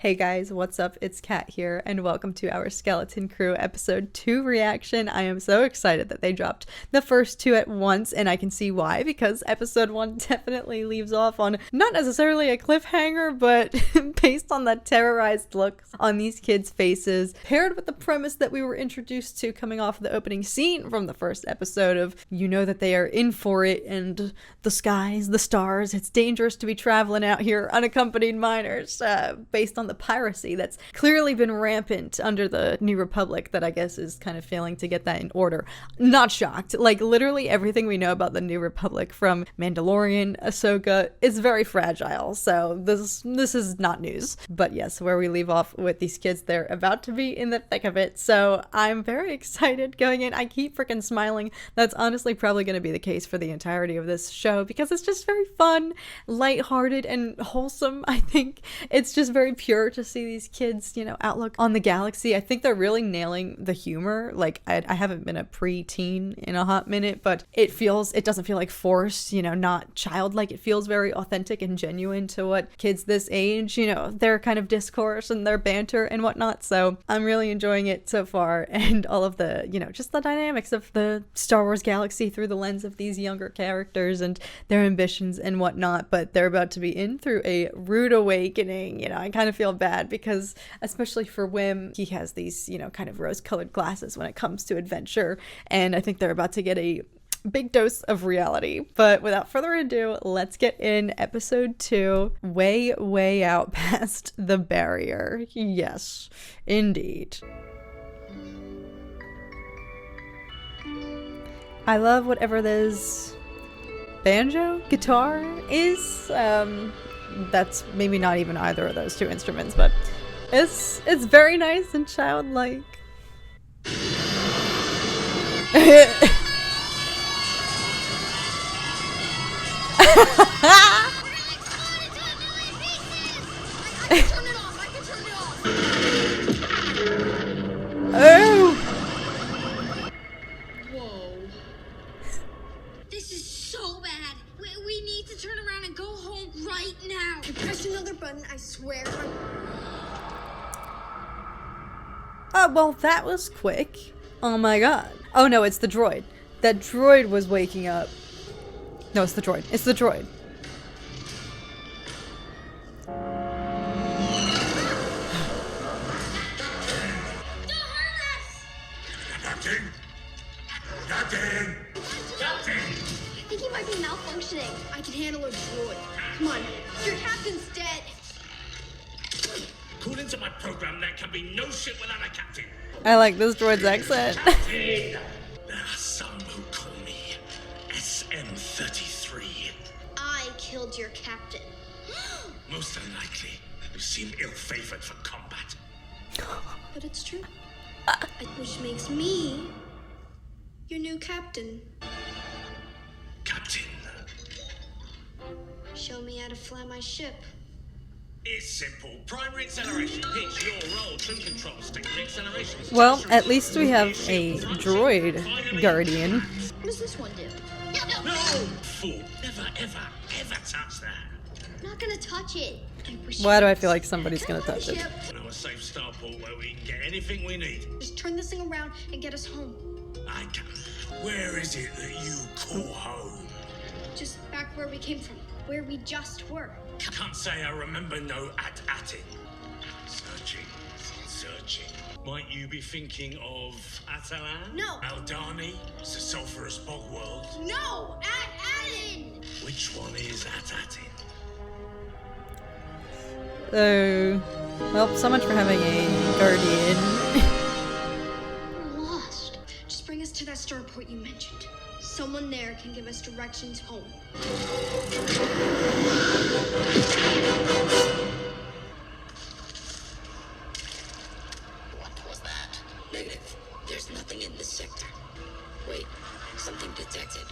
Hey guys, what's up? It's Kat here, and welcome to our Skeleton Crew episode 2 reaction. I am so excited that they dropped the first two at once, and I can see why, because episode 1 definitely leaves off on not necessarily a cliffhanger, but based on that terrorized look on these kids' faces, paired with the premise that we were introduced to coming off of the opening scene from the first episode of, you know that they are in for it, and the skies, the stars, it's dangerous to be traveling out here unaccompanied minors, based on the piracy that's clearly been rampant under the New Republic that I guess is kind of failing to get that in order. Not shocked. Like, literally everything we know about the New Republic from Mandalorian, Ahsoka is very fragile, so this is not news. But yes, where we leave off with these kids, they're about to be in the thick of it, so I'm very excited going in. I keep freaking smiling. That's honestly probably going to be the case for the entirety of this show because it's just very fun, lighthearted, and wholesome. I think it's just very pure to see these kids, outlook on the galaxy. I think they're really nailing the humor. Like, I haven't been a pre-teen in a hot minute, but it doesn't feel like forced, not childlike. It feels very authentic and genuine to what kids this age, their kind of discourse and their banter and whatnot. So I'm really enjoying it so far, and all of the, just the dynamics of the Star Wars galaxy through the lens of these younger characters and their ambitions and whatnot. But they're about to be in through a rude awakening. I kind of feel bad because, especially for Wim, he has these, kind of rose-colored glasses when it comes to adventure, and I think they're about to get a big dose of reality. But without further ado, let's get in episode 2, way out past the barrier. Yes, indeed. I love whatever this banjo guitar is. That's maybe not even either of those two instruments, but it's very nice and childlike. Oh! Whoa. This is so bad. We need to turn around and go home right now. You press another button, I swear. Oh, well, that was quick. Oh my god. Oh no, it's the droid. That droid was waking up. No, it's the droid. It's the droid. Captain! I think he might be malfunctioning. I can handle a droid. Come on, your captain's dead. Call into my program, there can be no ship without a captain. I like this droid's accent. Captain! There are some who call me SM-33. I killed your captain. Most unlikely. You seem ill-favored for combat. But it's true. Which makes me your new captain. Captain. Show me how to fly my ship. It's simple. Primary acceleration. Pitch your roll. Trim control. Secondary acceleration. Well, at least we have a droid guardian. What does this one do? No! Fool. Never, ever touch that. I'm not gonna touch it. Why do I feel like somebody's gonna touch it? I know a safe starport where we can get anything we need. Just turn this thing around and get us home. I can. Where is it that you call home? Just back where we came from. Where we just were. Can't say I remember no at-atting. Searching. Might you be thinking of Atalan? No. Aldani? The sulphurous bog world? No! Addin! Which one is at-atting? So, well, so much for having a guardian. We're lost. Just bring us to that starport you mentioned. Someone there can give us directions home. What was that? Negative. There's nothing in this sector. Wait, something detected.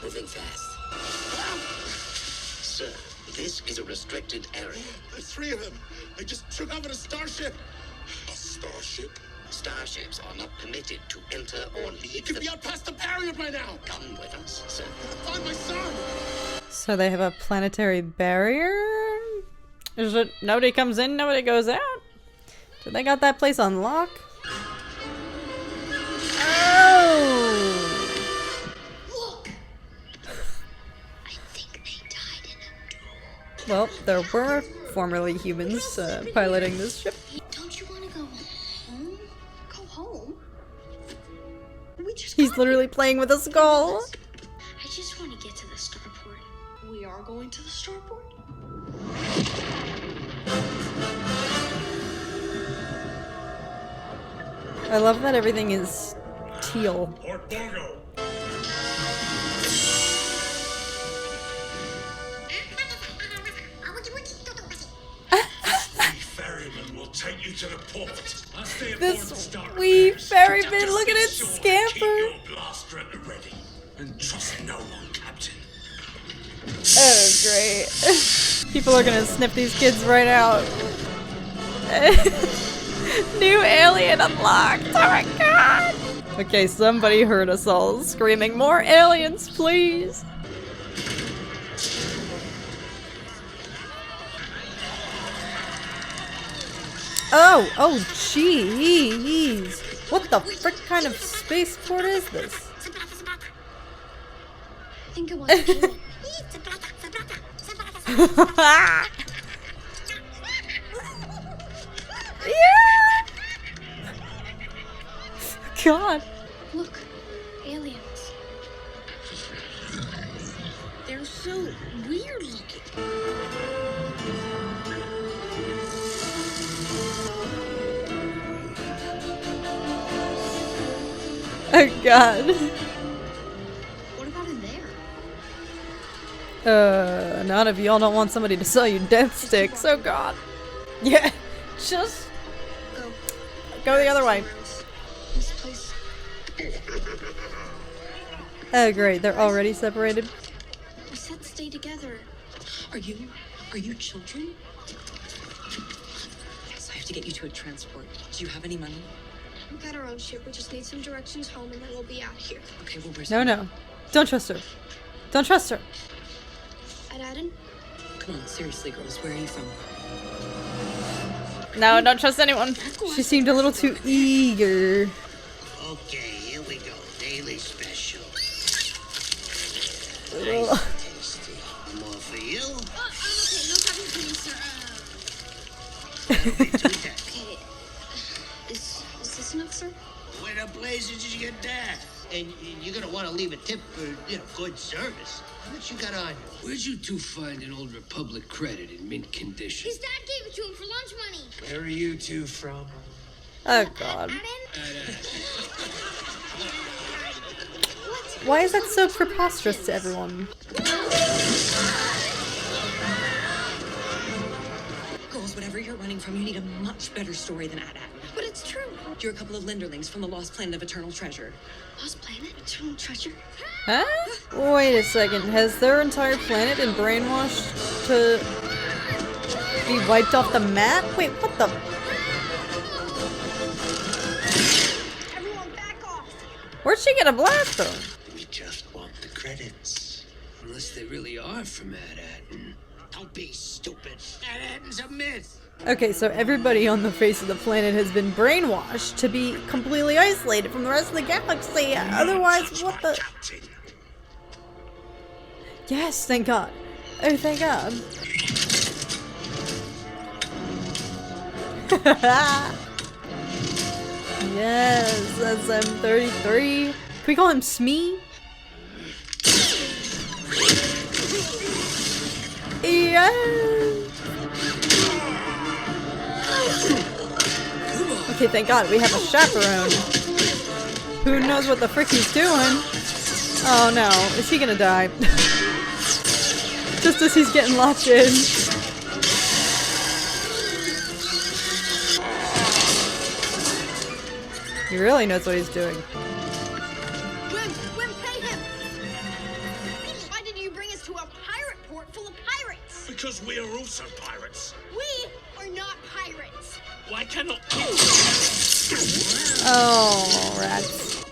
Moving fast. Sir, this is a restricted area. There's 3 of them. They just took off in a starship. A starship? Starships are not permitted to enter or leave. He could be out past the barrier by now. Come with us, sir. Find my son. So they have a planetary barrier? Is it nobody comes in, nobody goes out? Did they got that place on lock? Oh! Look! I think they died in a duel. Well, there were formerly humans piloting this ship. Don't you want to go home? Go home? We just He's got literally here. playing with a skull. I just want to get to the starport. We are going to the starport? I love that everything is teal. Port Borgo. The ferryman will take you to the port. I'll stay aboard This the Star wee Cruise. ferryman, Just look at be it sure to scamper. Keep your blaster at the ready. And trust no one, Captain. Oh, great. People are gonna snip these kids right out. New alien unlocked! Oh my god! Okay, somebody heard us all screaming, more aliens, please! Oh, jeez! What the frick kind of spaceport is this? I think it was you. Yeah! God. Look, aliens. They're so weird looking. Oh god. What about in there? None of y'all don't want somebody to sell you death sticks. Oh god. Yeah, just Go. go the other way. This place. Oh great, they're already separated. We said stay together. Are you children? Yes, I have to get you to a transport. Do you have any money? We got our own ship. We just need some directions home, and then we'll be out here. Okay, well, where's No. Don't trust her. Don't trust her. At Aden? Come on, seriously, girls, where are you from? No, don't trust anyone. She seemed a little too eager. Okay, here we go. Daily special. Ugh. Nice and tasty. More for you. Oh, I'm okay. No talking to me, sir. That'll be 2 times. Okay. Is this enough, sir? Where the blazes did you get that? And you're gonna want to leave a tip for, good service. How much you got on you? Where'd you two find an old Republic credit in mint condition? His dad gave it to him for lunch money. Where are you two from? Oh god. Aden? Why is that so preposterous to everyone? Girls, whatever you're running from, you need a much better story than AT-AT. But it's true. You're a couple of Linderlings from the lost planet of eternal treasure. Lost planet? Eternal treasure? Huh? Wait a second. Has their entire planet been brainwashed to be wiped off the map? Wait, what the? Everyone back off! Where'd she get a blaster? We just want the credits. Unless they really are from AT-AT. Don't be stupid. That a myth. Okay, so everybody on the face of the planet has been brainwashed to be completely isolated from the rest of the galaxy. Otherwise, what the? Captain. Yes, thank God. Oh, thank God. Yes, that's M33. Can we call him Smee? Yes. Okay, thank God we have a chaperone. Who knows what the frick he's doing? Oh no, is he gonna die? Just as he's getting locked in. He really knows what he's doing. Wim, pay him. Why did you bring us to a pirate port full of pirates? Because we are also pirates. We are not pirates. Why cannot... Oh, rats.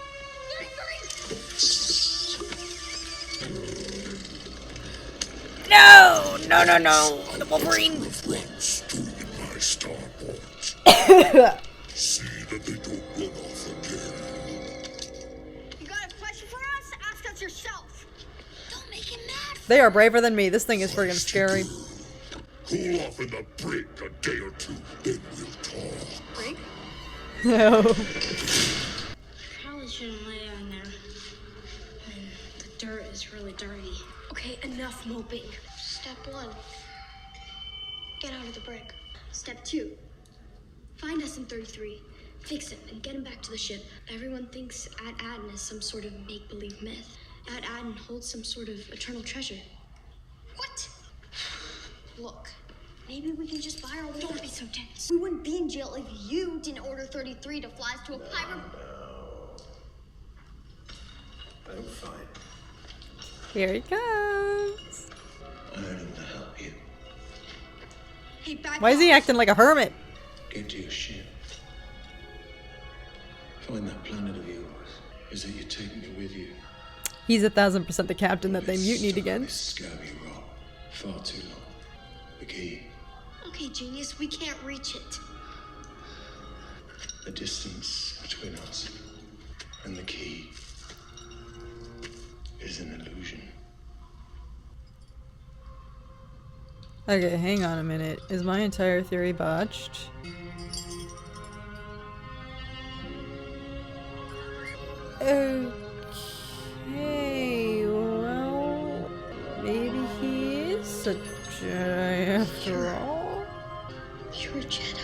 No! The Wolverine! See that they don't run off again. You got a question for us? Ask us yourself. Don't make him mad. They are braver than me. This thing is friggin' scary. Cool off in the brig a day or two, then we'll talk. Brig? No. Probably shouldn't lay down there. I mean, the dirt is really dirty. Okay, enough moping. Step 1. Get out of the brig. Step 2. Find SM-33, fix him, and get him back to the ship. Everyone thinks Ad-Adden is some sort of make-believe myth. Ad-Adden holds some sort of eternal treasure. What? Look, maybe we can just buy our way. Don't be so tense. We wouldn't be in jail if you didn't order 33 to fly us to a pirate. I'm fine. Here he comes. I'm to help you. Hey, back Why is he off. acting like a hermit? Get to your ship. Find that planet of yours. Is it you take me with you? He's 1,000% the captain that they mutinied Stuck on against. this scabby rock. Far too long. The key. Okay, genius, we can't reach it. The distance between us and the key is an illusion. Okay, hang on a minute. Is my entire theory botched? Okay, well, maybe he is a Jedi after all. You're a Jedi.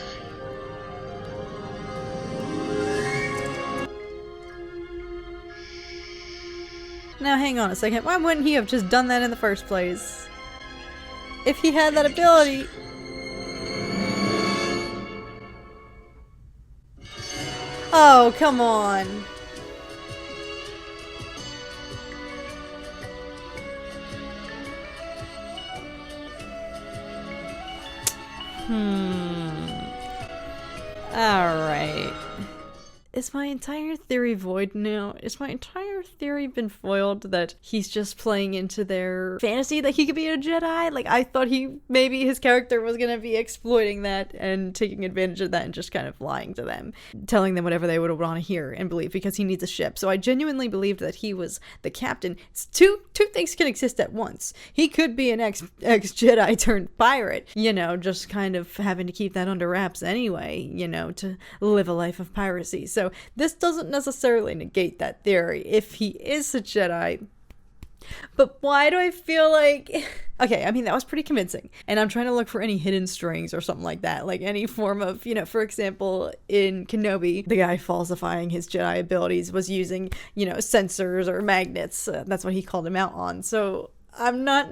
Now hang on a second, why wouldn't he have just done that in the first place? If he had that ability... Oh, come on. Alright. Is my entire theory void now? Is my entire theory been foiled that he's just playing into their fantasy that he could be a Jedi? Like, I thought maybe his character was gonna be exploiting that and taking advantage of that and just kind of lying to them, telling them whatever they would want to hear and believe because he needs a ship. So I genuinely believed that he was the captain. It's two things can exist at once. He could be an ex-Jedi turned pirate, you know, just kind of having to keep that under wraps anyway, you know, to live a life of piracy. So this doesn't necessarily negate that theory if he is a Jedi. But why do I feel like... Okay, I mean, that was pretty convincing. And I'm trying to look for any hidden strings or something like that. Like any form of, you know, for example, in Kenobi, the guy falsifying his Jedi abilities was using, you know, sensors or magnets. That's what he called him out on. So I'm not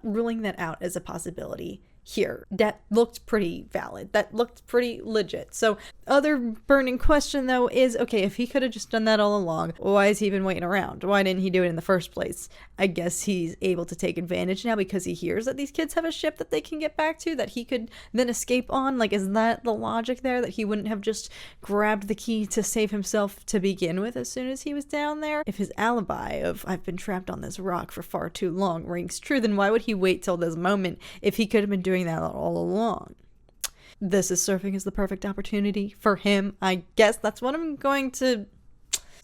ruling that out as a possibility here. That looked pretty valid. That looked pretty legit. So other burning question though is, okay, if he could have just done that all along, why is he even waiting around? Why didn't he do it in the first place? I guess he's able to take advantage now because he hears that these kids have a ship that they can get back to that he could then escape on. Like, is that the logic there, that he wouldn't have just grabbed the key to save himself to begin with as soon as he was down there? If his alibi of I've been trapped on this rock for far too long rings true, then why would he wait till this moment if he could have been doing that all along? This is serving as the perfect opportunity for him. I guess that's what I'm going to...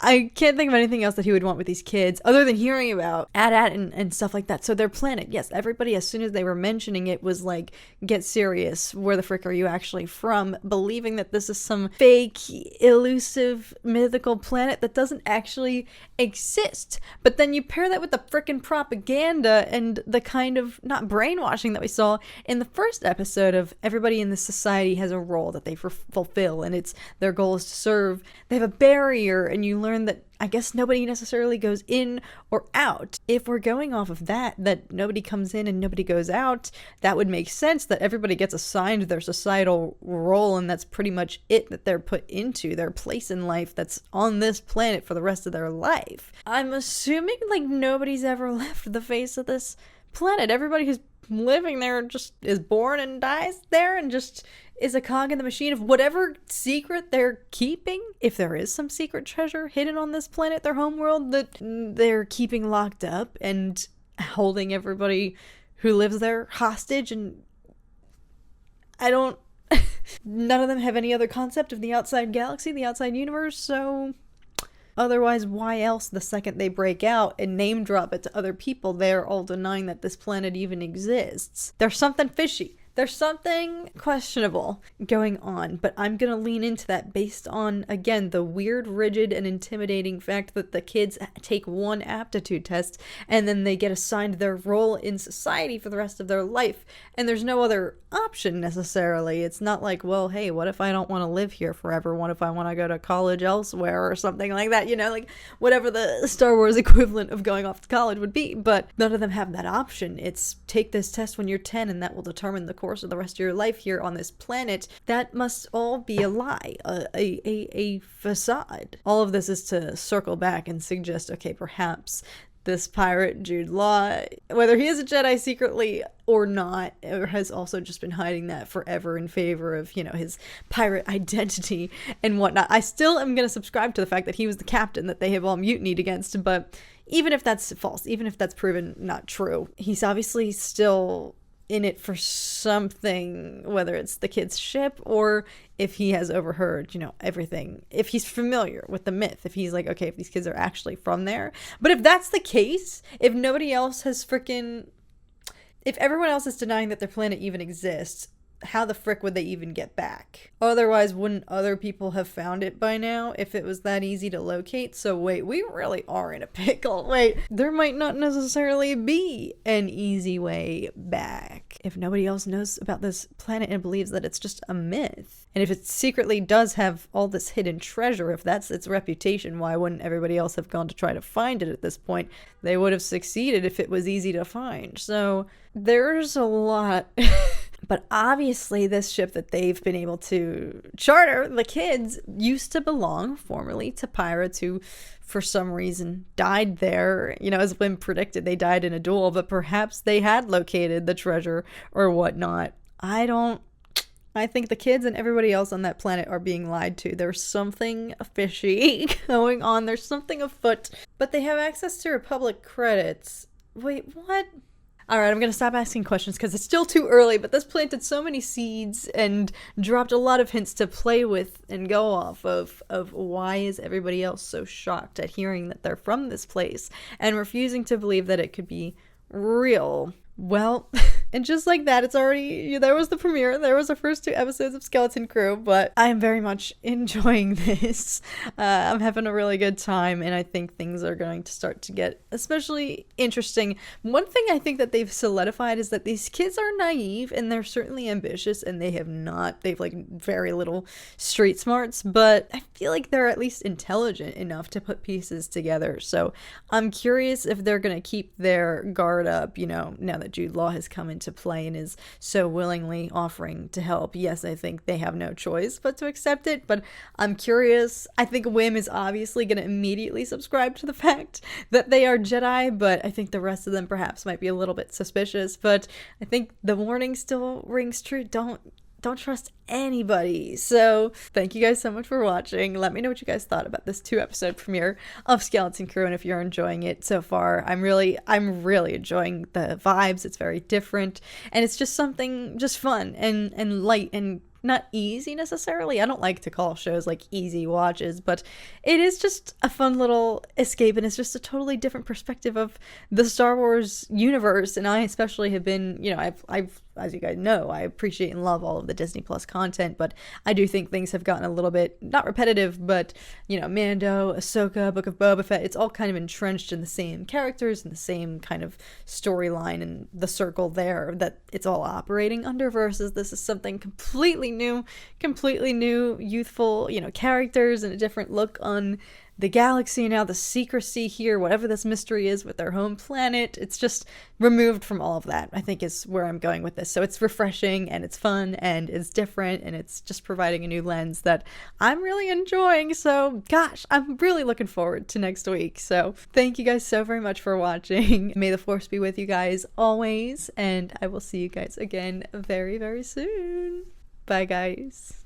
I can't think of anything else that he would want with these kids other than hearing about Ad-Adden and stuff like that. So their planet, yes, everybody as soon as they were mentioning it was like, get serious, where the frick are you actually from? Believing that this is some fake, elusive, mythical planet that doesn't actually exist. But then you pair that with the frickin' propaganda and the kind of, not brainwashing that we saw in the first episode of everybody in this society has a role that they fulfill, and it's their goal is to serve. They have a barrier, and you learn that I guess nobody necessarily goes in or out. If we're going off of that nobody comes in and nobody goes out, that would make sense that everybody gets assigned their societal role, and that's pretty much it that they're put into, their place in life that's on this planet for the rest of their life. I'm assuming like nobody's ever left the face of this planet. Everybody who's living there just is born and dies there and just is a cog in the machine of whatever secret they're keeping. If there is some secret treasure hidden on this planet, their homeworld, that they're keeping locked up and holding everybody who lives there hostage, and I don't none of them have any other concept of the outside galaxy, the outside universe, so otherwise, why else the second they break out and name drop it to other people, they're all denying that this planet even exists? There's something fishy. There's something questionable going on, but I'm gonna lean into that based on, again, the weird, rigid, and intimidating fact that the kids take one aptitude test and then they get assigned their role in society for the rest of their life, and there's no other option necessarily. It's not like, well, hey, what if I don't want to live here forever? What if I want to go to college elsewhere or something like that? You know, like whatever the Star Wars equivalent of going off to college would be, but none of them have that option. It's take this test when you're 10 and that will determine the course of the rest of your life here on this planet. That must all be a lie, a facade. All of this is to circle back and suggest, okay, perhaps this pirate Jude Law, whether he is a Jedi secretly or not, or has also just been hiding that forever in favor of, you know, his pirate identity and whatnot. I still am going to subscribe to the fact that he was the captain that they have all mutinied against, but even if that's false, even if that's proven not true, he's obviously still in it for something, whether it's the kid's ship or if he has overheard, you know, everything, if he's familiar with the myth, if he's like, okay, if these kids are actually from there. But if that's the case, if nobody else has if everyone else is denying that their planet even exists, how the frick would they even get back? Otherwise, wouldn't other people have found it by now if it was that easy to locate? So wait, we really are in a pickle. Wait, there might not necessarily be an easy way back if nobody else knows about this planet and believes that it's just a myth. And if it secretly does have all this hidden treasure, if that's its reputation, why wouldn't everybody else have gone to try to find it at this point? They would have succeeded if it was easy to find. So there's a lot. But obviously this ship that they've been able to charter, the kids, used to belong formerly to pirates who, for some reason, died there. You know, as been predicted, they died in a duel, but perhaps they had located the treasure or whatnot. I think the kids and everybody else on that planet are being lied to. There's something fishy going on. There's something afoot. But they have access to Republic credits. Wait, what? Alright, I'm gonna stop asking questions because it's still too early, but this planted so many seeds and dropped a lot of hints to play with and go off of why is everybody else so shocked at hearing that they're from this place and refusing to believe that it could be real. Well, and just like that, it's already, there was the premiere, there was the first 2 episodes of Skeleton Crew, but I'm very much enjoying this. I'm having a really good time, and I think things are going to start to get especially interesting. One thing I think that they've solidified is that these kids are naive, and they're certainly ambitious, and they've like very little street smarts, but I feel like they're at least intelligent enough to put pieces together. So I'm curious if they're going to keep their guard up, you know, now that Jude Law has come into play and is so willingly offering to help. Yes, I think they have no choice but to accept it, but I'm curious. I think Wim is obviously going to immediately subscribe to the fact that they are Jedi, but I think the rest of them perhaps might be a little bit suspicious, but I think the warning still rings true. Don't trust anybody. So thank you guys so much for watching. Let me know what you guys thought about this 2-episode premiere of Skeleton Crew, and if you're enjoying it so far. I'm really enjoying the vibes. It's very different, and it's just something just fun and light and not easy necessarily. I don't like to call shows like easy watches, but it is just a fun little escape, and it's just a totally different perspective of the Star Wars universe. And I especially have been, you know, I've as you guys know, I appreciate and love all of the Disney Plus content, but I do think things have gotten a little bit, not repetitive, but, you know, Mando, Ahsoka, Book of Boba Fett, it's all kind of entrenched in the same characters and the same kind of storyline and the circle there that it's all operating under, versus this is something completely new, youthful, you know, characters and a different look on the galaxy now, the secrecy here, whatever this mystery is with their home planet. It's just removed from all of that, I think, is where I'm going with this. So it's refreshing and it's fun and it's different and it's just providing a new lens that I'm really enjoying. So gosh, I'm really looking forward to next week. So thank you guys so very much for watching. May the Force be with you guys always, and I will see you guys again very, very soon. Bye guys.